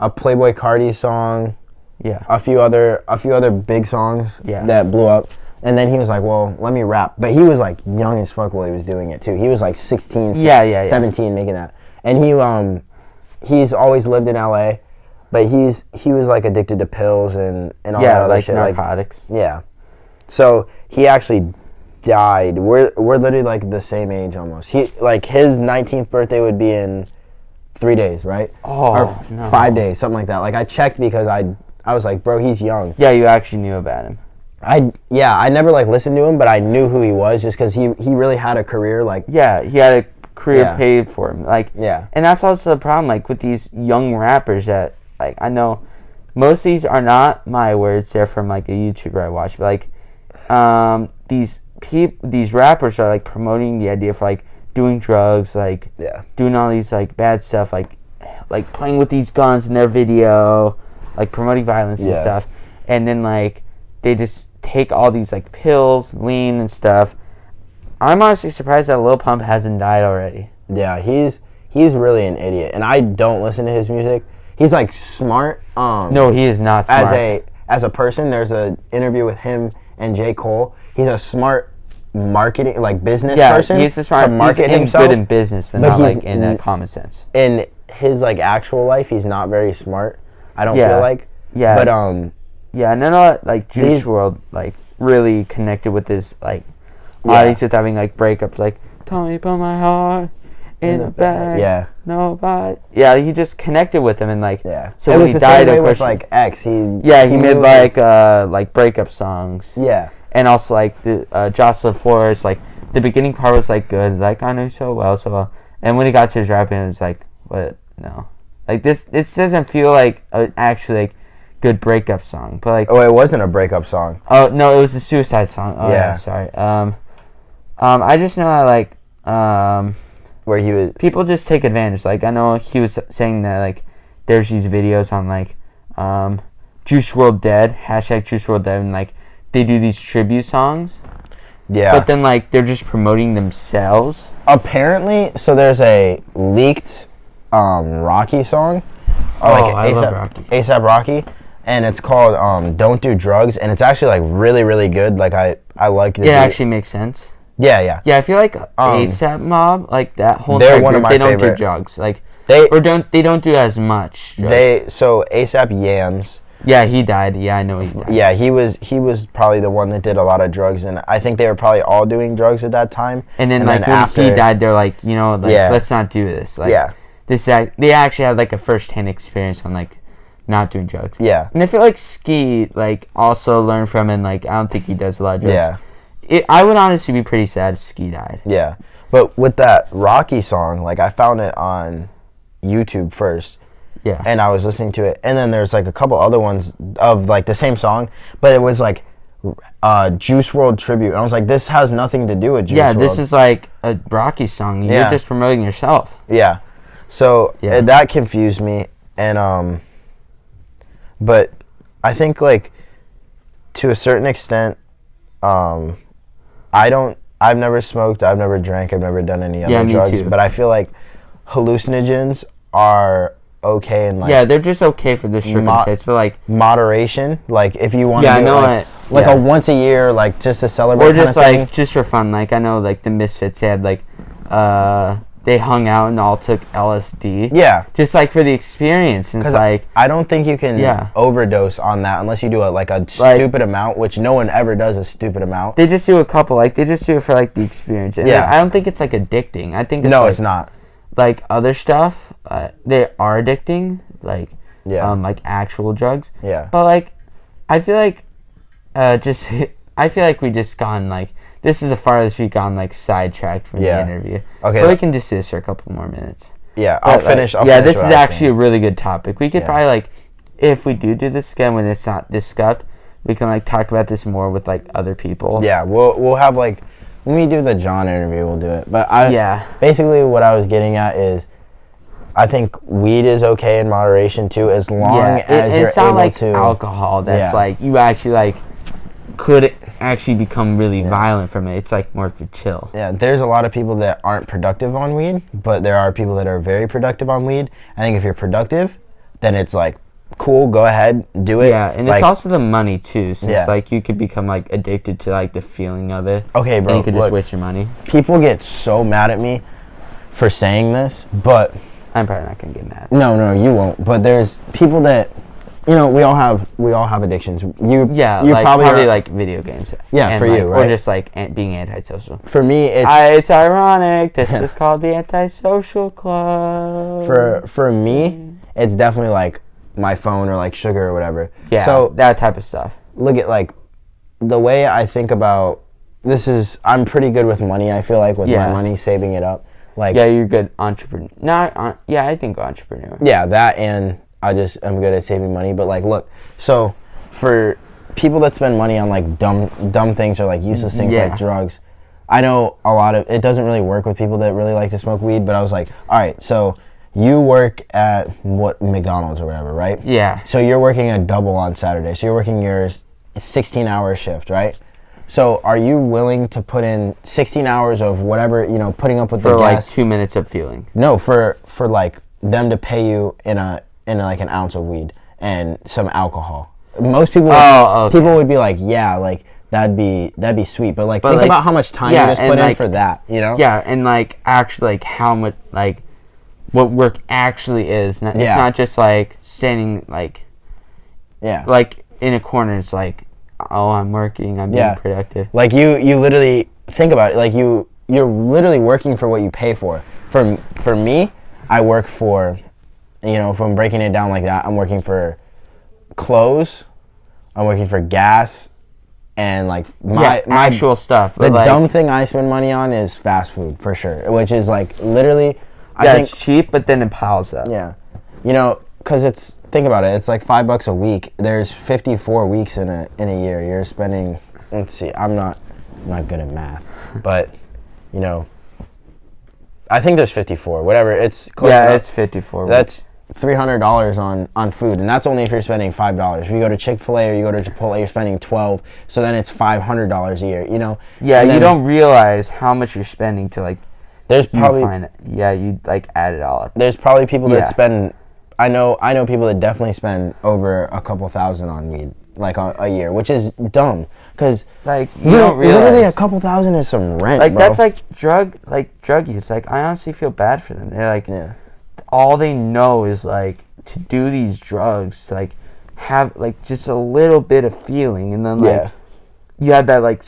Playboi Carti song. Yeah, a few other big songs that blew up. And then he was like, well, let me rap. But he was like young as fuck while he was doing it too. He was like 16, 17 making that. And he's always lived in LA, but he was like addicted to pills and all that other shit. Narcotics. Like, so he actually died. We're literally like the same age almost. His 19th birthday would be in 3 days, right? Or 5 days, something like that. Like I checked because I was like, bro, he's young. Yeah, you actually knew about him. I never like listened to him, but I knew who he was just because he really had a career. Like he had a career paid for him. Like and that's also the problem. Like with these young rappers that like I know most of these are not my words. They're from like a YouTuber I watch. But like these these rappers are like promoting the idea for like doing drugs, like doing all these like bad stuff, like playing with these guns in their video, like promoting violence and stuff, and then like they just take all these like pills, lean and stuff. I'm honestly surprised that Lil Pump hasn't died already. Yeah, he's really an idiot, and I don't listen to his music. He's like smart. No, he is not smart. As a person, there's an interview with him and J. Cole. He's a smart marketing, like business person. He's a smart. To market he's himself. Good in business, but not like in common sense. In his like actual life, he's not very smart. I don't feel like. Yeah. But no, like Juice WRLD like really connected with this like audience with having like breakups, like Tommy put my heart in the bag. Yeah. Nobody. Yeah, he just connected with him and like. Yeah. So it when was he the died, same way of course. With like X, he made like breakup songs. Yeah. And also like the Jocelyn Flores, like the beginning part was like good, like I know so well. And when he got to his rapping, it was like, what? No, like this doesn't feel like actually like good breakup song, but like. Oh, it wasn't a breakup song. Oh no, it was a suicide song. Oh yeah, sorry. I just know I like where he was. People just take advantage. Like I know he was saying that like there's these videos on like Juice WRLD Dead, hashtag Juice WRLD Dead, and like they do these tribute songs. Yeah. But then like they're just promoting themselves. Apparently, so there's a leaked Rocky song. I love Rocky. A$AP Rocky, and it's called "Don't Do Drugs," and it's actually like really, really good. Like I like it. Yeah, it actually makes sense. Yeah. Yeah, I feel like A$AP Mob, like that whole they're entire one group, of my they don't favorite. do drugs, like they don't do as much. Drugs. So A$AP Yams. Yeah, he died. Yeah, I know he died. Yeah, he was probably the one that did a lot of drugs, and I think they were probably all doing drugs at that time. And then like when after, he died, they're like, let's not do this. Like, they actually had like a first-hand experience on like not doing drugs. Yeah. And I feel like Ski like also learned from it, and like I don't think he does a lot of drugs. Yeah. I would honestly be pretty sad if Ski died. Yeah. But with that Rocky song, like I found it on YouTube first. Yeah. And I was listening to it. And then there's like a couple other ones of like the same song, but it was like Juice WRLD tribute. And I was like, this has nothing to do with Juice WRLD. Yeah, this is like a Rocky song. You're just promoting yourself. Yeah. So that confused me. And but I think like to a certain extent, I've never smoked, I've never drank, I've never done any other drugs. But I feel like hallucinogens are okay and like they're just okay for this circumstance, but like moderation, like if you want to do like a once a year, like just to celebrate, or just like just for fun. Like I know like the Misfits had like they hung out and all took LSD, just like for the experience. And it's like I don't think you can overdose on that unless you do a stupid amount, which no one ever does a stupid amount. They just do a couple, like they just do it for like the experience. And I don't think it's like addicting. I think it's not. Like other stuff, they are addicting, like like actual drugs. Yeah. But like, I feel like, I feel like we just gone like this is the farthest we've gone like sidetracked from the interview. Okay. But we can just do this for a couple more minutes. Yeah, I'll finish. This is actually a really good topic. We could probably like, if we do this again when it's not discussed, we can like talk about this more with like other people. Yeah, we'll have like. When we do the John interview, we'll do it. But basically what I was getting at is I think weed is okay in moderation too, as long as you're able to. It's not like alcohol that's like you actually like could actually become really violent from it. It's like more for chill. Yeah, there's a lot of people that aren't productive on weed, but there are people that are very productive on weed. I think if you're productive, then it's like cool, go ahead, do it. Yeah, and it's also the money too, since like you could become like addicted to like the feeling of it. Okay, bro. And you could just waste your money. People get so mad at me for saying this, but I'm probably not gonna get mad. No, you won't. But there's people that, we all have addictions. You probably like video games. Yeah, and for you, right? Or just like being antisocial. For me, it's ironic. This is called the Antisocial Club. For me, it's definitely like my phone or like sugar or whatever. Yeah, so that type of stuff. Look at like the way I think about this is I'm pretty good with money. I feel like with my money, saving it up. Like you're good entrepreneur. I think entrepreneur. Yeah, that and I just am good at saving money. But like, look, so for people that spend money on like dumb things or like useless things like drugs. I know a lot of it doesn't really work with people that really like to smoke weed, but I was like, all right, so you work at what McDonald's or whatever, right? Yeah. So you're working a double on Saturday. So you're working your 16-hour shift, right? So are you willing to put in 16 hours of whatever, putting up with the guests? For like 2 minutes of fueling? No, for like them to pay you in like an ounce of weed and some alcohol. Most people people would be like, yeah, like that'd be sweet, but like think about how much time you just put in for that, Yeah, and like actually like how much like what work actually is. It's not just like standing like like in a corner. It's like, oh, I'm working, I'm being productive. Like you literally think about it. Like you're literally working for what you pay for. For me, I work for, if I'm breaking it down like that, I'm working for clothes, I'm working for gas, and like my actual stuff. The dumb thing I spend money on is fast food for sure, which is like literally. I think it's cheap, but then it piles up. Yeah, because think about it. It's like $5 a week. There's 54 weeks in a year. You're spending. Let's see. I'm not good at math, but I think there's 54. Whatever. It's close enough. It's 54. That's $300 on food, and that's only if you're spending $5. If you go to Chick-fil-A or you go to Chipotle, you're spending $12. So then it's $500 a year. Yeah, you don't realize how much you're spending to like. There's probably you like add it all up. There's probably people that spend. I know people that definitely spend over a couple thousand on weed like a year, which is dumb because like you don't realize literally a couple thousand is some rent. Like bro. that's like drug use. Like I honestly feel bad for them. They're like all they know is like to do these drugs, to, like have like just a little bit of feeling, and then like. You had that like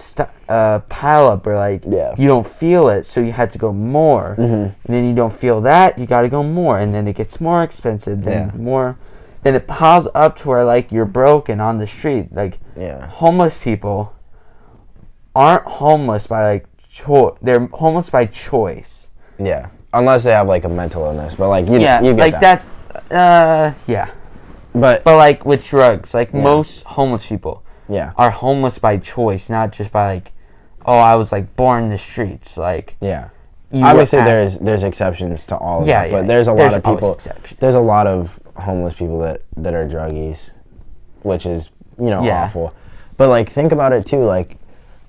pile up where like you don't feel it, so you had to go more, and then you don't feel that, you got to go more, and then it gets more expensive, then then it piles up to where like you're broke and on the street. Like homeless people aren't homeless by like they're homeless by choice. Yeah, unless they have like a mental illness, but like you get like that. That's but like with drugs, like most homeless people. Are homeless by choice, not just by like, oh, I was like born in the streets. Like, obviously there's exceptions to all of that, but there's a lot of people. There's a lot of homeless people that are druggies, which is awful. But like think about it too. Like,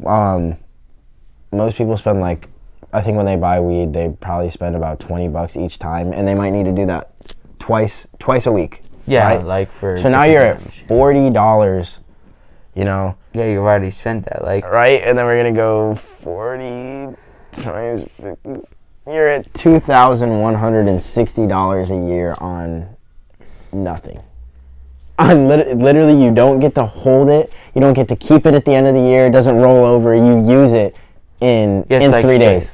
most people spend like, I think when they buy weed, they probably spend about $20 each time, and they might need to do that twice a week. Yeah, right? like for. So now you're at $40. Yeah, you already spent that, like right, and then we're gonna go 40 times 50. You're at $2,160 a year on nothing. On literally, you don't get to hold it. You don't get to keep it at the end of the year. It doesn't roll over. You use it in 3 days.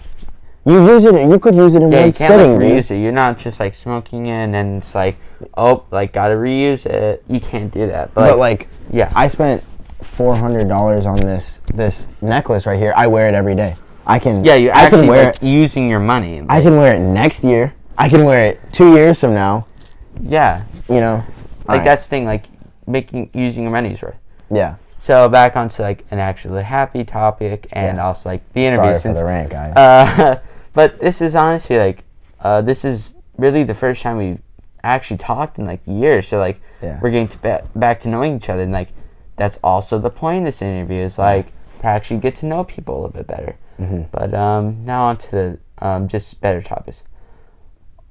You use it. You could use it in one sitting. Like, reuse it. You're not just like smoking it and then it's like, oh, like gotta reuse it. You can't do that. But like I spent $400 on this necklace right here. I wear it every day. I can wear it using your money. I can wear it next year. I can wear it 2 years from now. Yeah. That's the thing, like using your money is right. Yeah. So back onto like an actually happy topic and also like the interview. Sorry for the rant, guys. But this is honestly like this is really the first time we've actually talked in like years. So like we're getting back to knowing each other, and like that's also the point of this interview is like to actually get to know people a little bit better. But now on to the just better topics.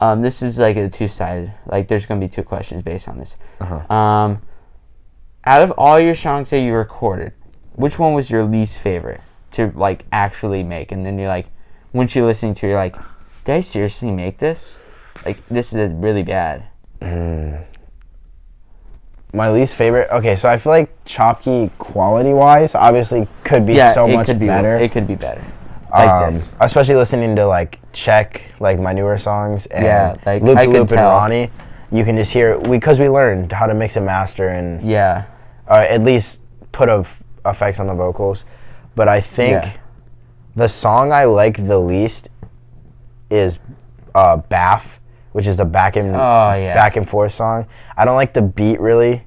This is like a two-sided. Like there's gonna be two questions based on this. Out of all your songs that you recorded, which one was your least favorite to like actually make? And then you're like, once you're listening to it, you're like, did I seriously make this? Like this is really bad. My least favorite. Okay, so I feel like Chopkey quality-wise, obviously, could be so much better. It could be better. Especially listening to like Check, like my newer songs, and like Loop and Ronnie. You can just hear because we learned how to mix and master and at least put effects on the vocals. But I think the song I like the least is Bath, which is the back and forth song. I don't like the beat really.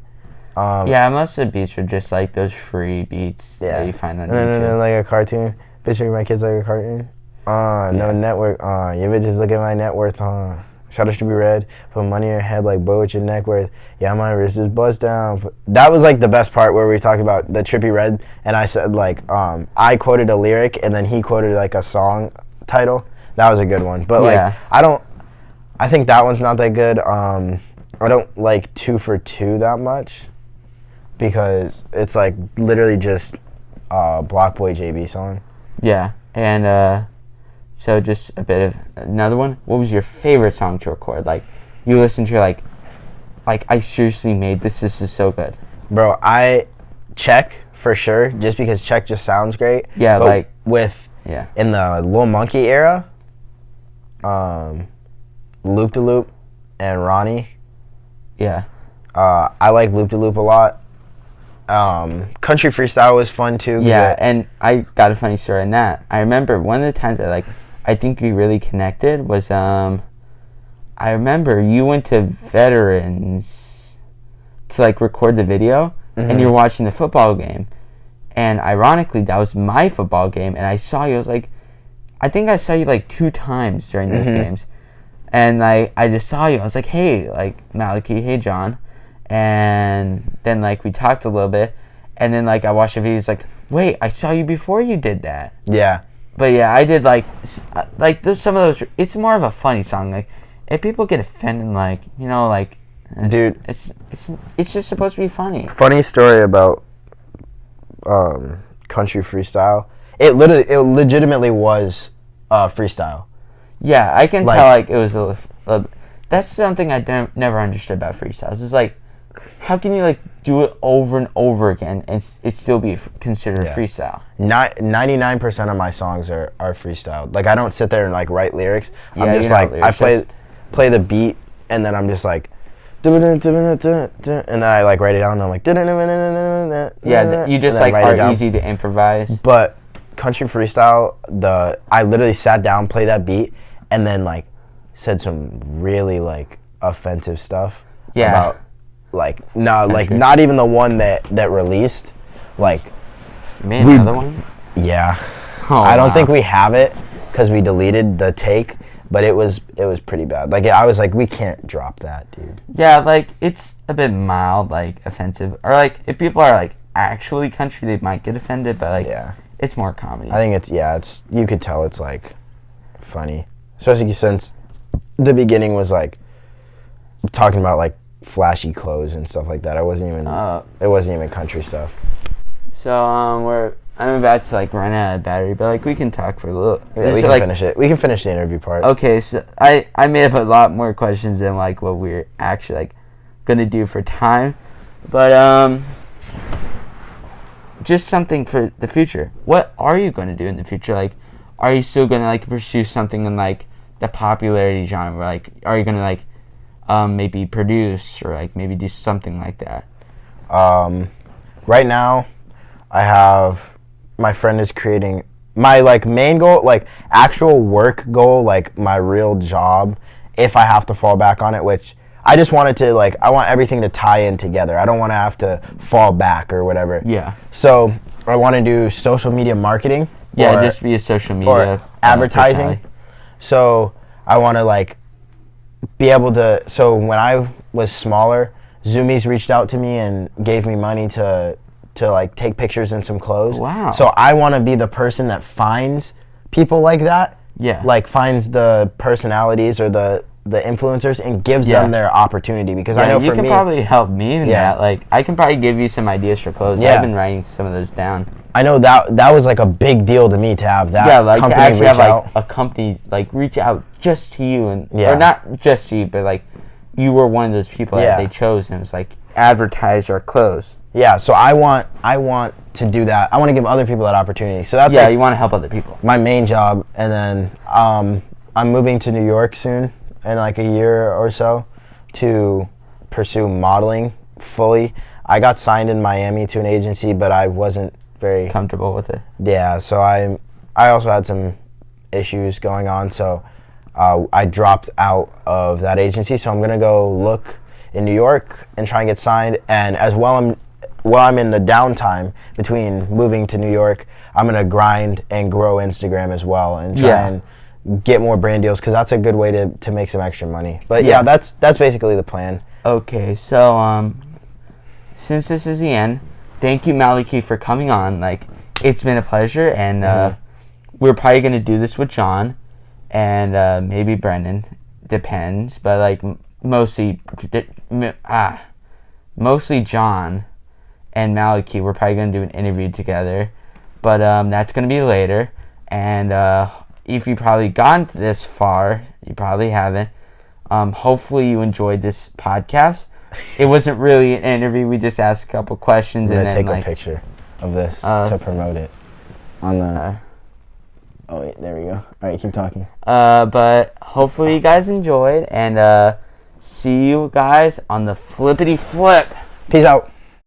Yeah, most of the beats are just like those free beats that you find on YouTube. And then like a cartoon. Picturing my kids like a cartoon. No network. You bitches look at my net worth. Shutters to be red. Put money in your head like boy, what's your neck worth? Yeah, my wrist is bust down. That was like the best part where we talked about the Trippie Redd, and I said like I quoted a lyric and then he quoted like a song title. That was a good one. But like I think that one's not that good. I don't like 2 for 2 that much because it's like literally just Block Boy JB song. Yeah, and so just a bit of another one. What was your favorite song to record? Like, you listen to, like I seriously made this. This is so good. Bro, I Check for sure, just because Check just sounds great. Yeah, but like in the Lil Monkey era, Loop de Loop and Ronnie. Yeah. I like Loop de Loop a lot. Country Freestyle was fun too. Yeah, and I got a funny story on that. I remember one of the times that I think we really connected was I remember you went to Veterans to record the video, and you're watching the football game, and ironically that was my football game, and I saw you. I was like, I think I saw you 2 times during those games, and I just saw you. I was like, hey, Malachy, hey John. And then we talked a little bit, and then I watched the video. It's wait, I saw you before you did that. Yeah. But yeah, I did there's some of those. It's more of a funny song. If people get offended, dude, it's just supposed to be funny. Funny story about Country Freestyle. It legitimately was freestyle. Yeah, I can tell it was that's something I never understood about freestyles. It's how can you do it over and over again and it still be considered freestyle? 99% of my songs are freestyled. I don't sit there and write lyrics. Yeah, I'm just I play the beat and then I'm just and then I write it down and I'm yeah, you just are easy to improvise. But Country Freestyle, I literally sat down, played that beat, and then said some really offensive stuff. Yeah. About not even the one that released. You made another one? Yeah. Oh, I don't think we have it because we deleted the take, but it was pretty bad. I was we can't drop that, dude. Yeah, it's a bit mild, offensive, or if people are actually country, they might get offended, but it's more comedy. I think it's you could tell it's funny, especially since the beginning was talking about flashy clothes and stuff like that. It wasn't even country stuff. So I'm about to run out of battery, but we can talk for a little. Yeah, we can finish it. We can finish the interview part. Okay, so I made up a lot more questions than what we're actually gonna do for time, but just something for the future. What are you gonna do in the future? Are you still gonna pursue something in the popularity genre? Are you gonna maybe produce or maybe do something like that? Right now, I have my friend is creating my main goal, actual work goal, my real job. If I have to fall back on it, which I just wanted to I want everything to tie in together. I don't want to have to fall back or whatever. Yeah. So I want to do social media marketing. Yeah, just be a social media or advertising. So I want to be able to. So when I was smaller, Zoomies reached out to me and gave me money to take pictures in some clothes. Wow. So I want to be the person that finds people like that. Yeah. Finds the personalities or the influencers and gives them their opportunity, because I know for me, you can probably help me in that. I can probably give you some ideas for clothes. Yeah. I've been writing some of those down. I know that was a big deal to me to have that. Yeah, company to actually reach have out. A company reach out just to you or not just to you, but you were one of those people that they chose and it was advertise our clothes. Yeah, so I want to do that. I want to give other people that opportunity. So that's you want to help other people. My main job, and then I'm moving to New York soon in a year or so to pursue modeling fully. I got signed in Miami to an agency, but I wasn't very comfortable with it. Yeah, so I also had some issues going on, so I dropped out of that agency. So I'm gonna go look in New York and try and get signed. And as well, I'm in the downtime between moving to New York, I'm gonna grind and grow Instagram as well and try and get more brand deals, because that's a good way to make some extra money. But yeah, that's basically the plan. Okay, so since this is the end, thank you, Malachy, for coming on. Like, it's been a pleasure, and we're probably gonna do this with John and maybe Brendan, depends, but like mostly John and Malachy. We're probably gonna do an interview together, but that's gonna be later. And if you probably gone this far, you probably haven't. Hopefully you enjoyed this podcast. It wasn't really an interview. We just asked a couple questions. I'm and gonna then take a picture of this to promote it on the. Oh wait, there we go. All right, keep talking. But hopefully you guys enjoyed, and see you guys on the flippity flip. Peace out.